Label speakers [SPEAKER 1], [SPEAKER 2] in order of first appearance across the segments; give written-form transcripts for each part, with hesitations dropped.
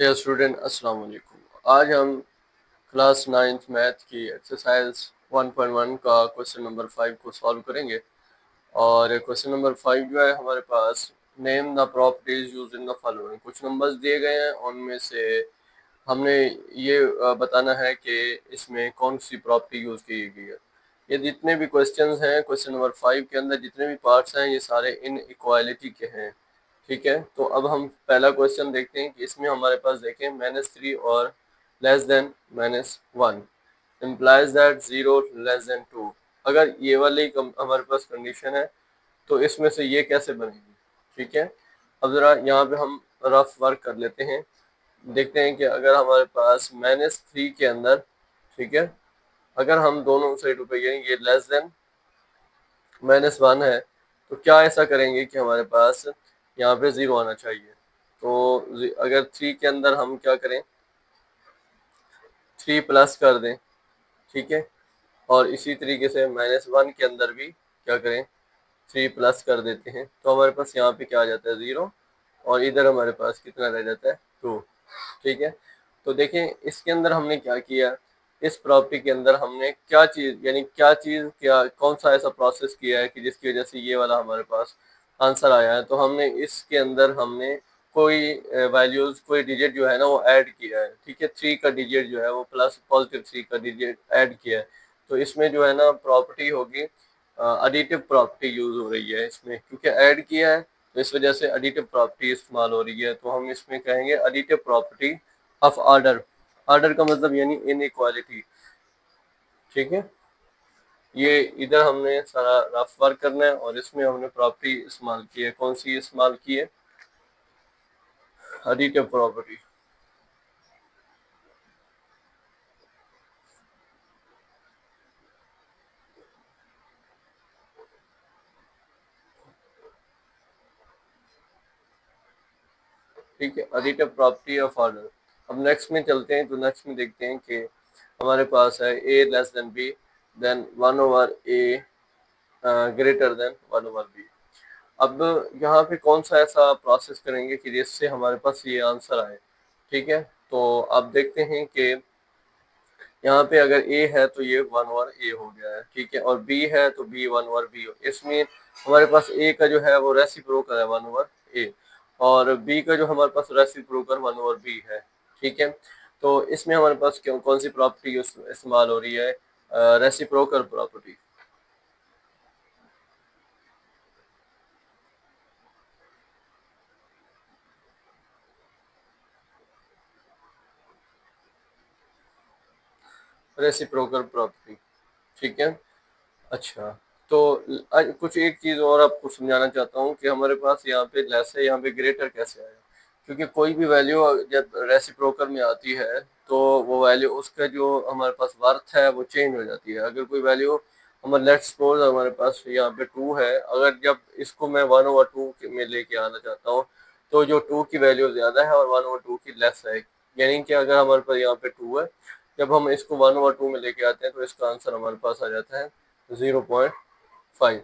[SPEAKER 1] Dear student अस्सलाम वालेकुम। आज हम क्लास 9th मैथ की एक्सरसाइज 1.1 का क्वेश्चन नंबर 5 को सॉल्व करेंगे। और क्वेश्चन नंबर 5 जो है हमारे पास, name the properties used in the following. कुछ नंबर्स दिए गए हैं, उनमें से हमने ये बताना है कि इसमें कौन सी प्रॉपर्टी यूज की गई है। ये जितने भी क्वेश्चंस हैं क्वेश्चन नंबर 5 के अंदर, जितने भी पार्ट्स हैं, ये सारे इन इक्वालिटी के हैं। ठीक है, तो अब हम पहला क्वेश्चन देखते हैं कि इसमें हमारे पास देखें -3 और less than -1 implies that 0 less than 2। अगर ये वाली हमारे पास कंडीशन है तो इसमें से ये कैसे बनेगी। ठीक है, अब जरा यहाँ पे हम रफ वर्क कर लेते हैं। देखते हैं कि अगर हमारे पास -3 के अंदर, ठीक है, अगर हम दोनों साइडों पे यानी ये लेस देन -1 है, तो क्या ऐसा करेंगे कि हमारे पास यहाँ पे 0 आना चाहिए। तो अगर 3 के अंदर हम क्या करें, 3 प्लस कर दें। ठीक है, और इसी तरीके से -1 के अंदर भी क्या करें, 3 प्लस कर देते हैं, तो हमारे पास यहाँ पे क्या आ जाता है, 0। और इधर हमारे पास कितना रह जाता है, 2। ठीक है, तो देखें इसके अंदर हमने क्या किया, इस प्रॉपर्टी के अंदर हमने क्या चीज, यानी क्या कौन सा ऐसा प्रोसेस किया है कि जिसकी वजह से ये वाला हमारे पास आंसर आया है। तो हमने इसके अंदर हमने कोई वैल्यूज, कोई डिजिट जो है ना वो ऐड किया है। ठीक है, 3 का डिजिट जो है वो प्लस +3 का डिजिट ऐड किया है। तो इसमें जो है ना प्रॉपर्टी होगी, एडिटिव प्रॉपर्टी यूज हो रही है इसमें, क्योंकि ऐड किया है तो इस वजह से एडिटिव प्रॉपर्टी इस्तेमाल हो रही है। तो हम इसमें कहेंगे additive property of order. Order का मतलब यानी इनइक्वालिटी। ठीक है, ये इधर हमने सारा रफ वर्क करना है और इसमें हमने प्रॉपर्टी इस्तेमाल की है। कौन सी इस्तेमाल की है, एडिटिव प्रॉपर्टी। ठीक है, एडिटिव प्रॉपर्टी ऑफ ऑर्डर। अब नेक्स्ट में चलते हैं, तो नेक्स्ट में देखते हैं कि हमारे पास है a less than b, then 1/a greater than 1/b। अब यहाँ पे कौन सा ऐसा प्रोसेस करेंगे कि जिससे हमारे पास ये आंसर आए। ठीक है, तो अब देखते हैं कि यहाँ पे अगर a है तो ये 1/a हो गया है। ठीक है, और b है तो b 1/b हो। इसमें हमारे पास a का जो है वो रेसिप्रोकल है 1/a, और b का जो हमारे पास रेसिप्रोकल 1/b है। ठीक है, तो इसमें हमारे पास क्यों कौन सी प्रॉपर्टी इस्तेमाल हो रही है, रेसिप्रोकल प्रॉपर्टी। रेसिप्रोकल प्रॉपर्टी, ठीक है। अच्छा, तो कुछ एक चीज और आपको समझाना चाहता हूँ कि हमारे पास यहाँ पे लेस है, यहाँ पे ग्रेटर कैसे आया। क्योंकि कोई भी वैल्यू जब रेसिप्रोकल में आती है तो वो वैल्यू, उसका जो हमारे पास वर्थ है वो चेंज हो जाती है। अगर कोई वैल्यू, हमारे लेट्स सपोज हमारे पास यहाँ पे 2 है, अगर जब इसको मैं 1/2 में लेके आना चाहता हूँ, तो जो 2 की वैल्यू ज्यादा है और 1/2 की लेस है, यानी कि अगर हमारे पास यहाँ पे 2 है, जब हम इसको 1/2 में लेके आते हैं तो इसका आंसर हमारे पास आ जाता है 0.5।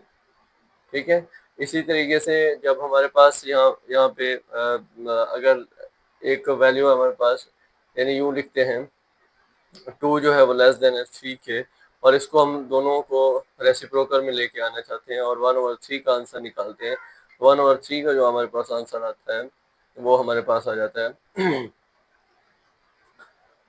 [SPEAKER 1] ठीक है, इसी तरीके से जब हमारे पास यहाँ यहाँ पे अगर एक वैल्यू हमारे पास, यानी यूँ लिखते हैं 2 जो है वो लेस देन 3 के, और इसको हम दोनों को रेसिप्रोकल में लेके आना चाहते हैं और 1/3 का आंसर निकालते हैं। 1/3 का जो हमारे पास आंसर आता है वो हमारे पास आ जाता है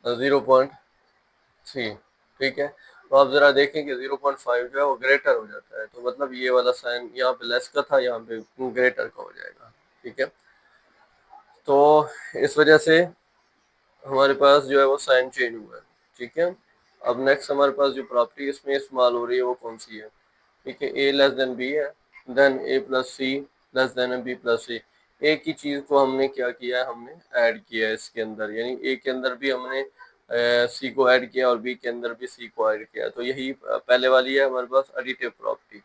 [SPEAKER 1] 0.3। ठीक है, तो आप जरा देखें कि 0.5 जो है वो ग्रेटर हो जाता है, तो मतलब ये वाला साइन यहाँ पे लेस का था, यहाँ पे ग्रेटर का हो जाएगा। ठीक है, तो इस वजह से हमारे पास जो है वो साइन चेंज हुआ है। ठीक है, अब नेक्स्ट हमारे पास जो प्रॉपर्टी इसमें इस्तेमाल हो रही है वो कौन सी है। ठीक है, ए लेस देन बी है, देन ए प्लस सी लेस देन बी प्लस सी। एक ही चीज को हमने क्या किया है, हमने ऐड किया है इसके अंदर, यानी ए के अंदर भी हमने सी को ऐड किया और बी के अंदर भी सी को ऐड किया। तो यही पहले वाली है हमारे पास एडिटिव प्रॉपर्टी।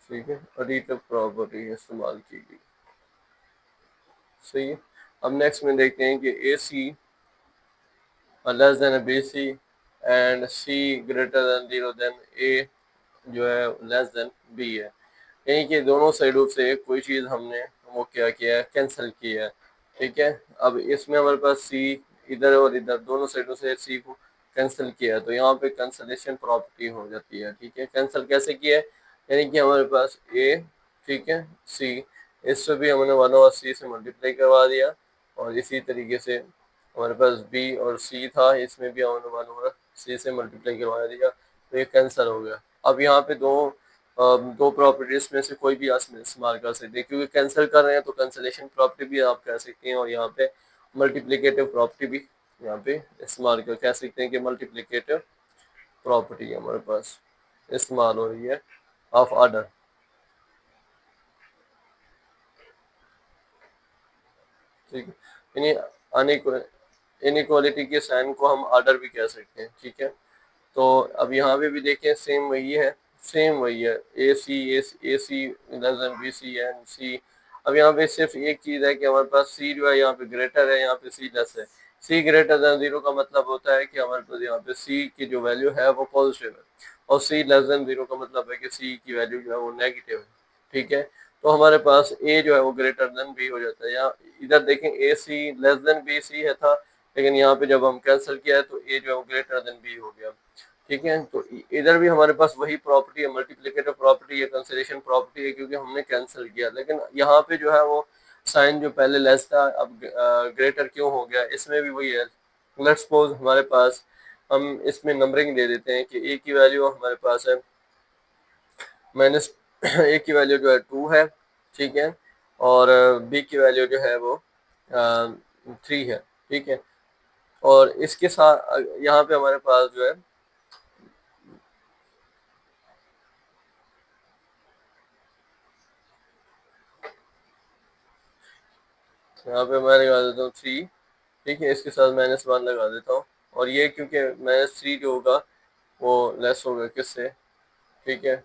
[SPEAKER 1] ठीक है, एडिटिव प्रॉपर्टी इस्तेमाल की गई। सही है, अब नेक्स्ट में देखते हैं कि A C less than B C and C greater than 0, then A जो है लेस देन बी है। यानी कि दोनों साइडों से कोई चीज़ हमने वो क्या किया है, कैंसिल किया है। ठीक है, अब इसमें हमारे पास सी इधर और इधर दोनों साइडों से सी को कैंसिल किया है, तो यहाँ पे कैंसलेशन प्रॉपर्टी हो जाती है। ठीक है, कैंसिल कैसे किया है, यानी कि हमारे पास ए, ठीक है, सी, इससे भी हमने 1/c से मल्टीप्लाई करवा दिया, और इसी तरीके से हमारे पास बी और सी था, इसमें भी हमने 1/c से मल्टीप्लाई करवा दिया, तो ये कैंसिल हो गया। अब यहाँ पे दो प्रॉपर्टीज में से कोई भी आप इस्तेमाल कर सकते हैं, क्योंकि कैंसिल कर रहे हैं तो कैंसिलेशन प्रॉपर्टी भी आप कह सकते हैं, और यहाँ पे मल्टीप्लिकेटिव प्रॉपर्टी भी यहाँ पे इस्तेमाल कर कह सकते हैं कि मल्टीप्लिकेटिव प्रॉपर्टी हमारे पास इस्तेमाल हो रही है ऑफ ऑर्डर। ठीक है, इनइक्वालिटी के साइन को हम ऑर्डर भी कह सकते हैं। ठीक है, तो अब यहाँ पे भी देखें सेम वही है, सेम वही है, A C less than B C and C. अब यहाँ पे सिर्फ एक चीज़ है कि हमारे पास सी जो है यहाँ पे ग्रेटर है, यहाँ पे सी लेस है। सी ग्रेटर देन जीरो का मतलब होता है कि हमारे पास यहाँ पे सी की जो वैल्यू है वो पॉजिटिव है, और सी लेस देन जीरो का मतलब है कि सी की वैल्यू जो है वो नेगेटिव है। ठीक है, तो हमारे पास ए जो है वो ग्रेटर देन बी हो जाता है। यहाँ इधर देखें ए सी लेस देन बी सी है था, लेकिन यहाँ पे जब हम कैंसिल किया है तो ए जो है वो ग्रेटर देन बी हो गया। ठीक है, तो इधर भी हमारे पास वही प्रॉपर्टी है, मल्टीप्लिकेटिव प्रॉपर्टी है, कंसिलेशन प्रॉपर्टी है, क्योंकि हमने कैंसिल किया। लेकिन यहाँ पे जो है वो साइन जो पहले लेस था अब ग्रेटर क्यों हो गया, इसमें भी वही है। लेट्स सपोज हमारे पास, हम इसमें नंबरिंग दे देते हैं कि ए की वैल्यू हमारे पास है माइनस ए की वैल्यू जो है 2 है। ठीक है, और बी की वैल्यू जो है वो 3 है। ठीक है, और इसके साथ यहाँ पे हमारे पास जो है, यहाँ पे मैं लगा देता हूँ 3। ठीक है, इसके साथ -1 लगा देता हूँ, और ये क्योंकि -3 जो होगा वो लेस होगा किससे, ठीक है,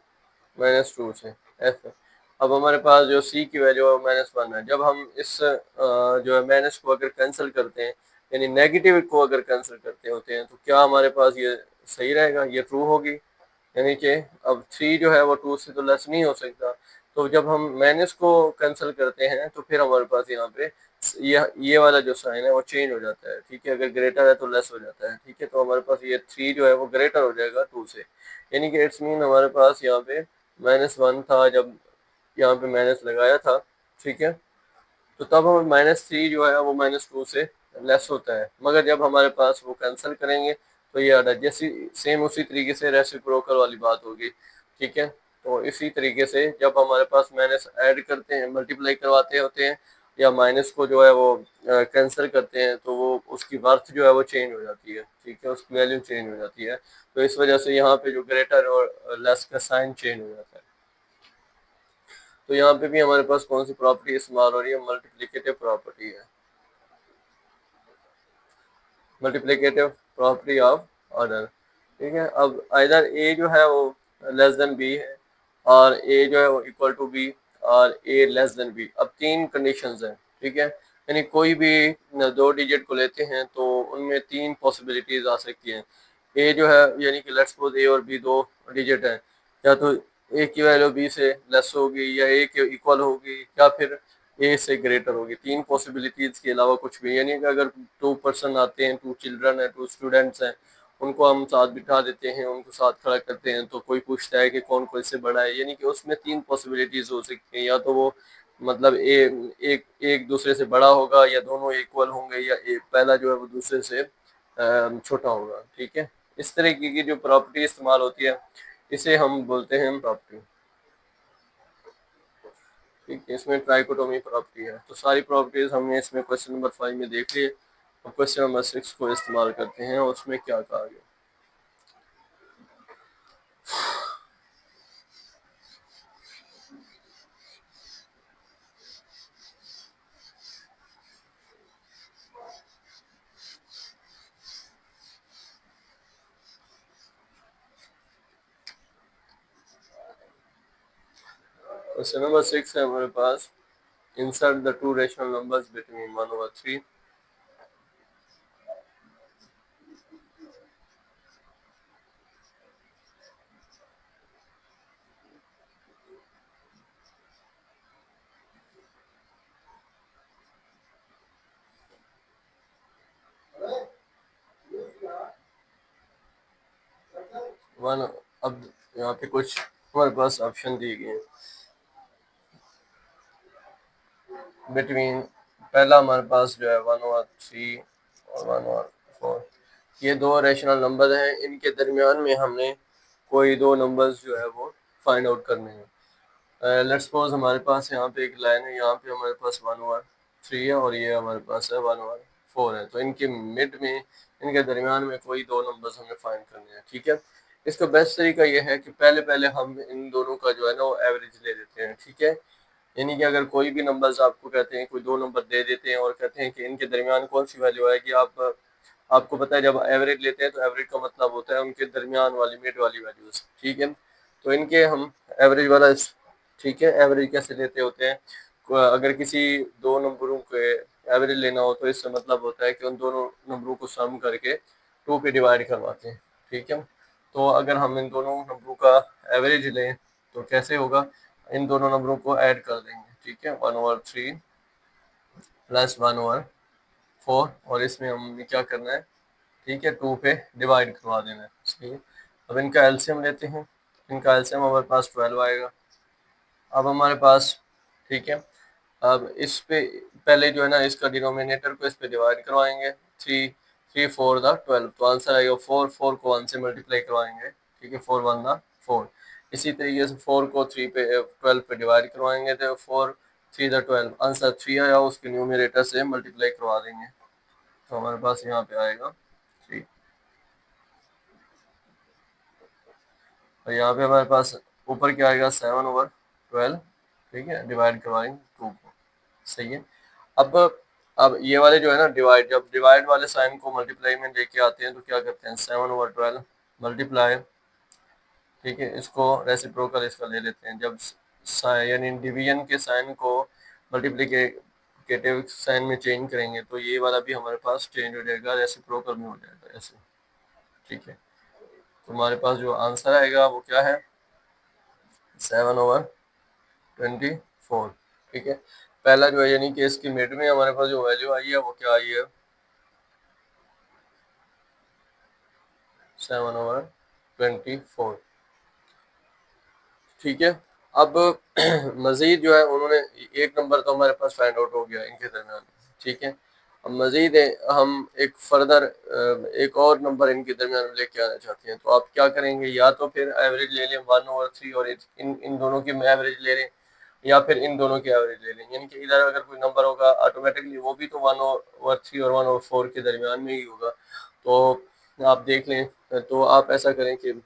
[SPEAKER 1] -2 से, ऐसे। अब हमारे पास जो सी की वैल्यू है -1 है। जब हम इस जो है माइनस को अगर कैंसिल करते हैं, यानी नेगेटिव को अगर कैंसिल करते होते हैं, तो क्या हमारे पास ये सही रहेगा, ये ट्रू होगी। यानी कि अब 3 जो है वो 2 से तो लेस नहीं हो सकता, तो जब हम माइनस को कैंसिल करते हैं तो फिर हमारे पास यहाँ पे ये वाला जो साइन है वो चेंज हो जाता है। ठीक है, अगर ग्रेटर है तो लेस हो जाता है। ठीक है, तो हमारे पास ये 3 जो है वो ग्रेटर हो जाएगा 2 से, यानी कि इट्स मीन हमारे पास यहाँ पे -1 था जब यहाँ पे माइनस लगाया था। ठीक है, तो तब हमें -3 जो है वो -2 से लेस होता है, मगर जब हमारे पास वो कैंसिल करेंगे तो ये आता है। जैसी सेम उसी तरीके से रेसिप्रोकल वाली बात होगी। ठीक है, तो इसी तरीके से जब हमारे पास माइनस ऐड करते हैं, मल्टीप्लाई करवाते होते हैं, या माइनस को जो है वो कैंसिल करते हैं, तो वो उसकी वर्थ जो है वो चेंज हो जाती है। ठीक है, उसकी वैल्यू चेंज हो जाती है, तो इस वजह से यहाँ पे जो ग्रेटर और लेस का साइन चेंज हो जाता है। तो यहाँ पे भी हमारे पास कौन सी प्रॉपर्टी इस्तेमाल हो रही है, मल्टीप्लिकेटिव प्रॉपर्टी है, मल्टीप्लिकेटिव प्रॉपर्टी ऑफ ऑर्डर। ठीक है, अब इधर ए जो है वो लेस देन बी है, और ए जो है वो इक्वल टू बी, और ए लेस देन बी। अब तीन कंडीशंस हैं। ठीक है, यानी कोई भी दो डिजिट को लेते हैं तो उनमें तीन पॉसिबिलिटीज आ सकती हैं। ए जो है, यानी कि लेट्स सपोज ए और बी दो डिजिट हैं, या तो ए की वैल्यू बी से लेस होगी, या ए के इक्वल होगी, या फिर ए से ग्रेटर होगी। तीन पॉसिबिलिटीज के अलावा कुछ भी, यानी कि अगर 2 पर्सन आते हैं, 2 चिल्ड्रन है, 2 स्टूडेंट्स हैं, उनको हम साथ बिठा देते हैं, उनको साथ खड़ा करते हैं, तो कोई पूछता है कि कौन कौन से बड़ा है, यानी कि उसमें तीन पॉसिबिलिटीज हो सकती हैं। या तो वो मतलब एक एक दूसरे से बड़ा होगा, या दोनों इक्वल होंगे, या पहला जो है वो दूसरे से छोटा होगा। ठीक है, इस तरह की जो प्रॉपर्टी इस्तेमाल होती है, इसे हम बोलते हैं प्रॉपर्टी। ठीक है, इसमें ट्राइकोटोमी प्रॉपर्टी है। तो सारी प्रॉपर्टीज हमने इसमें क्वेश्चन नंबर 5 में देख ली। अब क्वेश्चन नंबर 6 को इस्तेमाल करते हैं, और उसमें क्या कहा गया। क्वेश्चन नंबर 6 है हमारे पास, insert the two rational numbers between 1/3। One. अब यहाँ पे कुछ हमारे पास ऑप्शन दिए गए हैं बिटवीन। पहला हमारे पास जो है 1/3 और 1/4। ये दो रेशनल नंबर हैं, इनके दरमियान में हमने कोई दो नंबर्स जो है वो फाइंड आउट करने हैं। लेट्स सपोज हमारे पास यहाँ पे एक लाइन है, यहाँ पे हमारे पास 1/3 है और ये हमारे पास है 1/4 है। तो इनके मिड में, इनके दरमियान में कोई दो नंबर्स हमें फाइंड करने हैं, ठीक है। इसका बेस्ट तरीका ये है कि पहले पहले हम इन दोनों का जो है ना वो एवरेज ले लेते हैं, ठीक है। यानी कि अगर कोई भी नंबर्स आपको कहते हैं, कोई दो नंबर दे देते हैं और कहते हैं कि इनके दरमियान कौन सी वैल्यू आएगी, आपको पता है जब एवरेज लेते हैं तो एवरेज का मतलब होता है उनके दरमियान वाली मिड वाली वैल्यूज, ठीक है। तो इनके हम एवरेज वाला, ठीक है, एवरेज कैसे लेते होते हैं। अगर किसी दो नंबरों के एवरेज लेना हो तो इससे मतलब होता है कि उन दोनों नंबरों को सम करके 2 पे डिवाइड करवाते हैं, ठीक है। तो अगर हम इन दोनों नंबरों का एवरेज लें तो कैसे होगा, इन दोनों नंबरों को ऐड कर देंगे, ठीक है। 1/3 प्लस 1/4 और इसमें हमने क्या करना है, ठीक है, 2 पे डिवाइड करवा देना है, सही है। अब इनका एलसीएम लेते हैं, इनका एलसीएम हमारे पास 12 आएगा। अब हमारे पास, ठीक है, अब इस पे पहले जो है ना इसका डिनोमिनेटर को इस पे डिवाइड करवाएंगे। 3 3 4 द 12, तो आंसर आएगा 4। 4 को 1 से मल्टीप्लाई करवाएंगे, ठीक है, 4 1 द 4। इसी तरीके से 4 को 3 पे 12 पे डिवाइड करवाएंगे तो 4 3 द 12, आंसर 3 आया, उसके न्यूमरेटर से मल्टीप्लाई करवा देंगे तो हमारे पास यहाँ पे आएगा 3। और यहाँ पे हमारे पास ऊपर क्या आएगा, 7/12, ठीक है, डिवाइड करवाएंगे 2 को, सही है। अब ये वाले जो है ना डिवाइड, जब डिवाइड वाले साइन को मल्टीप्लाई में लेके आते हैं तो क्या करते हैं, 7/12 मल्टीप्लाई, ठीक है, इसको रेसिप्रोकल इसका ले लेते हैं। जब यानी डिवीजन के साइन को मल्टीप्लिकेटिव साइन में चेंज करेंगे तो ये वाला भी हमारे पास चेंज हो जाएगा, रेसिप्रोकल में हो जाएगा ऐसे, ठीक है। तो हमारे पास जो आंसर आएगा वो क्या है, 7/24, ठीक है। पहला जो है यानी कि इसकी मिड में हमारे पास जो वैल्यू आई है वो क्या आई है, 7/24, ठीक है। अब मजीद जो है उन्होंने एक नंबर तो हमारे पास फाइंड आउट हो गया इनके दरमियान, ठीक है। अब मजीद हम एक फर्दर एक और नंबर इनके दरमियान लेके आना चाहते हैं, तो आप क्या करेंगे, या तो फिर एवरेज ले लें 1/3 और इन इन दोनों की एवरेज ले लें, या फिर इन दोनों की एवरेज ले लें। यानी कि इधर अगर कोई नंबर होगा ऑटोमेटिकली वो भी तो 1/3 और 1/4 के दरमियान में ही होगा। तो आप देख लें, तो आप ऐसा करें कि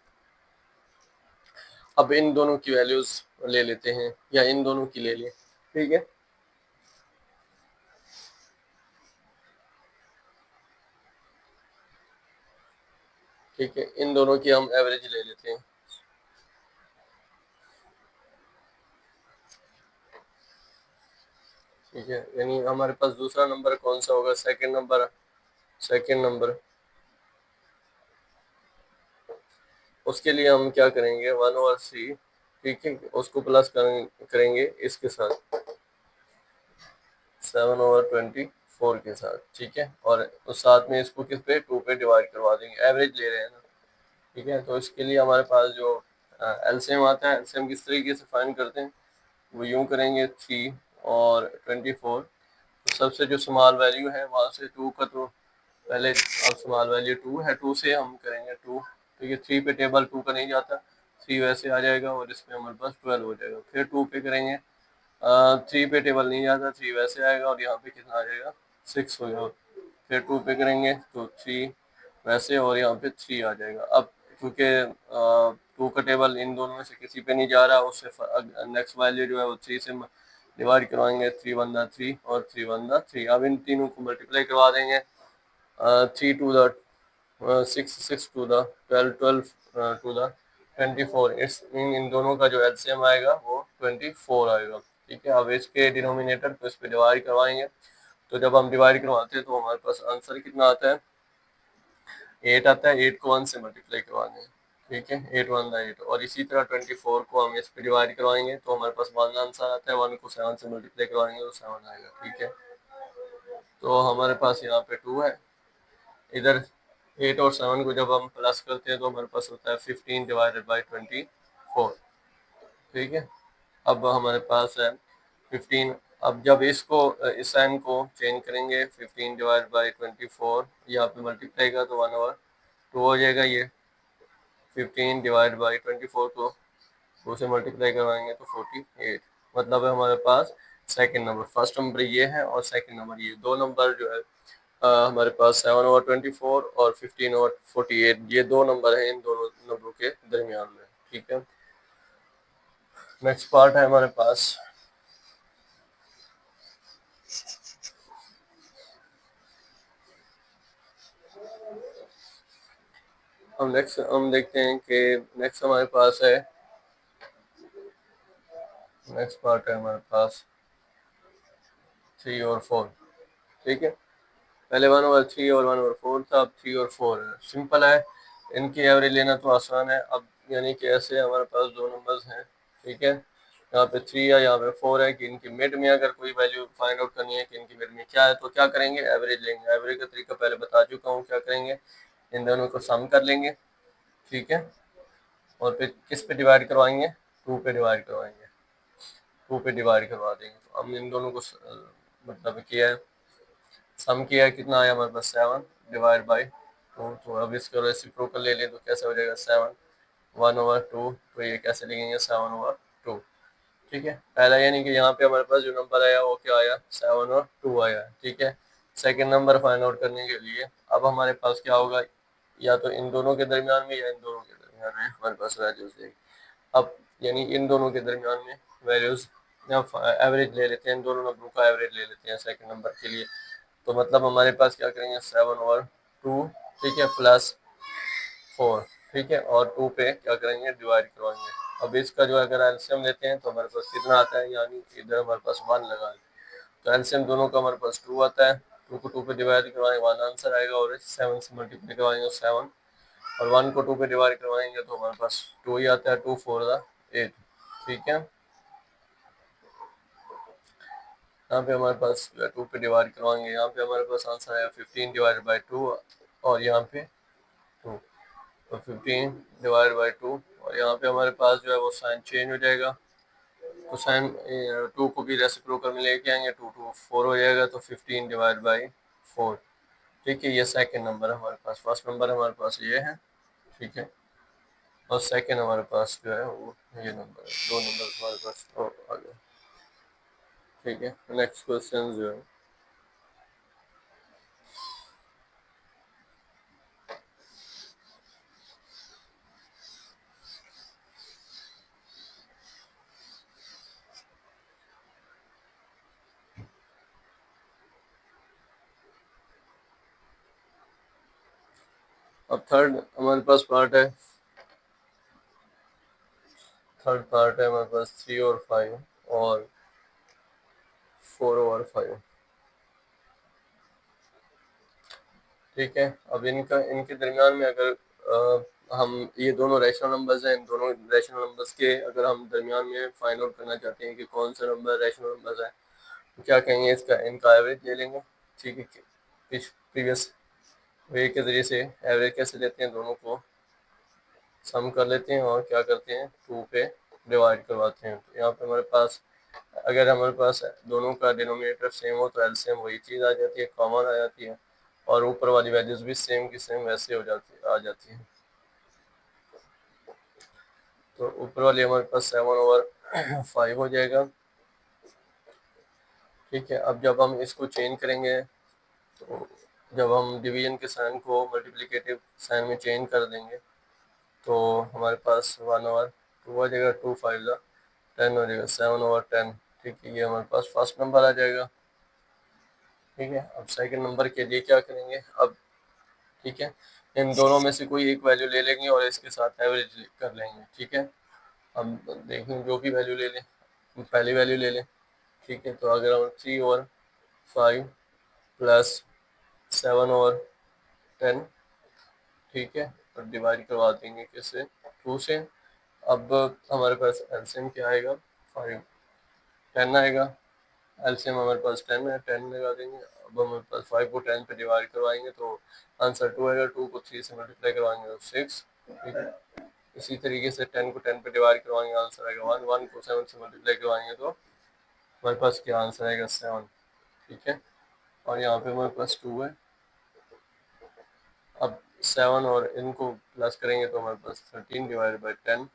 [SPEAKER 1] अब इन दोनों की वैल्यूज ले लेते हैं या इन दोनों की ले लें, ठीक है। ठीक है, इन दोनों की हम एवरेज ले लेते हैं, ठीक है। यानी हमारे पास दूसरा नंबर कौन सा होगा, सेकंड नंबर, सेकंड नंबर। उसके लिए हम क्या करेंगे, 1/3, ठीक है, उसको प्लस करेंगे इसके साथ 7/24 के साथ, ठीक है। और उस साथ में इसको किस पे, 2 पे डिवाइड करवा देंगे, एवरेज ले रहे हैं ना, ठीक है। तो इसके लिए हमारे पास जो एलसीएम आता है, एलसीएम किस तरीके से फाइंड करते हैं, वो यूं करेंगे 3 और 24। तो सबसे जो स्मॉल वैल्यू है वहां से 2 का, तो पहले अब स्मॉल वैल्यू 2 है, 2 से हम करेंगे 2, तो ये 3 पे टेबल 2 का नहीं जाता, 3 वैसे आ जाएगा और इसमें हमारे पास 12 हो जाएगा। फिर 2 पे करेंगे, 3 पे टेबल नहीं जाता, 3 वैसे आएगा और यहाँ पे कितना आ जाएगा, 6 हो जाएगा। फिर 2 पे करेंगे तो 3 वैसे और यहाँ पे 3 आ जाएगा। अब क्योंकि 2 का टेबल इन दोनों में से किसी पे नहीं जा रहा, उससे नेक्स्ट वैल्यू जो है वो 3 से डिवाइड करवाएंगे, 3 1 द 3 और 3 1 द 3। अब इन तीनों को मल्टीप्लाई करवा देंगे, 3 2 द 6, 6 2 द 12, 12 2 द 24। इस इन दोनों का जो एलसीएम आएगा वो 24 आएगा, ठीक है। अब इसके डिनोमिनेटर को इस पे डिवाइड करवाएंगे, तो जब हम डिवाइड करवाते हैं तो हमारे पास आंसर कितना आता है, 8 आता है। 8 को 1 से मल्टीप्लाई करवाने हैं, ठीक है, 8 1 द 8। और इसी तरह 24 को हम इस पे डिवाइड करवाएंगे तो हमारे पास 1 आंसर आता है। 1 को 7 से मल्टीप्लाई करवाएंगे तो 7 आएगा, ठीक है। तो हमारे पास यहाँ पे 2 है, इधर 8 और 7 को जब हम प्लस करते हैं तो हमारे पास होता है 15 डिवाइडेड बाई 24। ठीक है, अब हमारे पास है 15। अब जब इसको इस साइन को चेंज करेंगे 15 डिवाइड बाई 24, यहाँ पे मल्टीप्लाई का तो 1/2 हो जाएगा। ये 15 डिवाइड बाई 24 को 2 से मल्टीप्लाई करवाएंगे तो 48। मतलब है हमारे पास सेकंड नंबर, फर्स्ट नंबर ये है और सेकंड नंबर ये, दो नंबर जो है हमारे पास 7/24 और 15/48, ये दो नंबर है इन दोनों नंबरों के दरमियान में। ठीक है, नेक्स्ट पार्ट है हमारे पास। हम देखते हैं कि नेक्स्ट हमारे पास है, नेक्स्ट पार्ट है हमारे पास 3 और 4। ठीक है, पहले 1/3 और 1/4 था, अब 3 और 4 है। सिंपल है, इनकी एवरेज लेना तो आसान है। अब यानी कि ऐसे हमारे पास दो नंबर्स हैं। ठीक है, यहाँ पे 3 है, यहाँ पे 4 है कि इनकी मिड में अगर कोई वैल्यू फाइंड आउट करनी है कि इनकी मिड में क्या है, तो क्या करेंगे, एवरेज लेंगे। एवरेज का तरीका पहले बता चुका हूँ, क्या करेंगे, इन दोनों को सम कर लेंगे। ठीक है, और फिर किस पे डिवाइड करवाएंगे, 2 पे डिवाइड करवाएंगे, 2 पे डिवाइड करवा देंगे। तो हम इन दोनों को मतलब किया है, सम किया है, कितना आया हमारे पास 7 डिवाइड बाई 2। तो अब इसका रेसिप्रोकल ले लें तो कैसे हो जाएगा, 7 1/2। तो ये कैसे लिखेंगे, 7/2। ठीक है, पहला यानी कि यहाँ पे हमारे पास जो नंबर आया वो क्या आया, 7/2 आया है। ठीक है, सेकंड नंबर फाइंड आउट करने के लिए अब हमारे पास क्या होगा, या तो इन दोनों के दरमियान में या इन दोनों के दरमियान में हमारे पास वैल्यूज देगी। अब यानी इन दोनों के दरमियान में वैल्यूज एवरेज ले लेते हैं, इन दोनों नंबरों का एवरेज ले लेते हैं सेकंड नंबर के लिए। तो मतलब हमारे पास क्या करेंगे, 7/2, ठीक है, प्लस 4। ठीक है, और 2 पे क्या करेंगे, डिवाइड करवाएंगे। अब इसका जो अगर एलसीएम लेते हैं तो हमारे पास कितना आता है, यानी इधर हमारे पास 1 लगा है, तो एलसीएम दोनों का हमारे पास 2 आता है। 2 को 2 पे डिवाइड करवाएंगे 1 आंसर आएगा, और 7 से मल्टीप्लाई करवाएंगे 7, और 1 को 2 पे डिवाइड करवाएंगे तो हमारे पास 2 ही आता है, 2 4 8। ठीक है, यहाँ पे हमारे पास 2 पे डिवाइड करवाएंगे, यहाँ पे हमारे पास आंसर आएगा 15 डिवाइड बाई 2, और यहाँ पे 2, तो 15 डिवाइड बाई 2, और यहाँ पे हमारे पास जो है वो साइन चेंज हो जाएगा। तो साइन 2 को भी रेसिप्रोकल में लेके आएंगे, 2 2 4 हो जाएगा, तो 15 डिवाइड बाई 4। ठीक है, ये सेकंड नंबर है हमारे पास, फर्स्ट नंबर हमारे पास ये है। ठीक है, और सेकंड हमारे पास जो है वो ये नंबर है, दो नंबर हमारे पास तो आ गए। ठीक है, नेक्स्ट क्वेश्चन जो है, अब थर्ड हमारे पास पार्ट है, थर्ड पार्ट है हमारे पास 3 और 5 और 4/5। ठीक है, अब इनका इनके दरमियान में अगर हम ये दोनों रैशनल नंबर्स हैं, इन दोनों रैशनल नंबर्स के अगर हम दरमियान में फाइंड आउट करना चाहते हैं कि कौन सा नंबर रैशनल नंबर्स है, तो क्या कहेंगे, इसका इनका एवरेज ले लेंगे। ठीक है, प्रीवियस वे के ज़रिए से एवरेज कैसे लेते हैं, दोनों को सम कर लेते हैं और क्या करते हैं, 2 पे डिवाइड करवाते हैं। तो यहाँ पे हमारे पास अगर हमारे पास दोनों का डिनोमिनेटर सेम हो तो एलसीएम वही चीज़ आ जाती है, कॉमन आ जाती है, और ऊपर वाली वैल्यूज भी सेम की सेम वैसे हो जाती आ जाती है। तो ऊपर वाली हमारे पास 7/5 हो जाएगा। ठीक है, अब जब हम इसको चेंज करेंगे, तो जब हम डिवीजन के साइन को मल्टीप्लिकेटिव साइन में चेंज कर देंगे तो हमारे पास 1/2 आ जाएगा, 2 5 10 हो जाएगा, 7/10। ठीक है, ये हमारे पास फर्स्ट नंबर आ जाएगा। ठीक है, अब सेकंड नंबर के लिए क्या करेंगे, अब ठीक है, इन दोनों में से कोई एक वैल्यू ले लेंगे और इसके साथ एवरेज कर लेंगे। ठीक है, अब देखें जो भी वैल्यू ले लें, पहली वैल्यू ले लें। ठीक है, तो अगर हम 3/5 प्लस 7/10, ठीक है, और डिवाइड करवा देंगे किससे, 2 से। अब हमारे पास एलसीएम क्या आएगा, 5 10 आएगा, एलसीएम हमारे पास 10 है, 10 लगा देंगे। अब अब हमारे पास 5 को 10 पे डिवाइड करवाएंगे तो आंसर 2 आएगा, 2 को 3 से मल्टीप्लाई करवाएंगे तो 6, ठीक है। इसी तरीके से 10 को 10 पे डिवाइड करवाएंगे, आंसर आएगा 1, 1 को 7 से मल्टीप्लाई करवाएंगे तो हमारे पास क्या आंसर आएगा 7, ठीक है। और यहाँ पे हमारे पास 2 है। अब 7 और इनको प्लस करेंगे तो हमारे पास 13 डिवाइड बाई 10।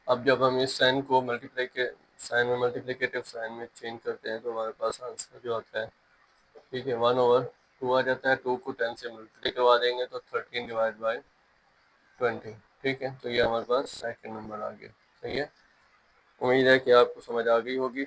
[SPEAKER 1] अब जब हम इस साइन को मल्टीप्लाई के साइन में मल्टीप्लिकेटिव साइन में चेंज करते हैं तो हमारे पास आंसर जो आता है, ठीक है, 1/2 आ जाता है। 2 को 10 से मल्टीप्लाई करवा देंगे तो 13 डिवाइड बाई 20, ठीक है। तो ये हमारे पास सेकंड नंबर आ गया, सही है। उम्मीद है कि आपको समझ आ गई होगी।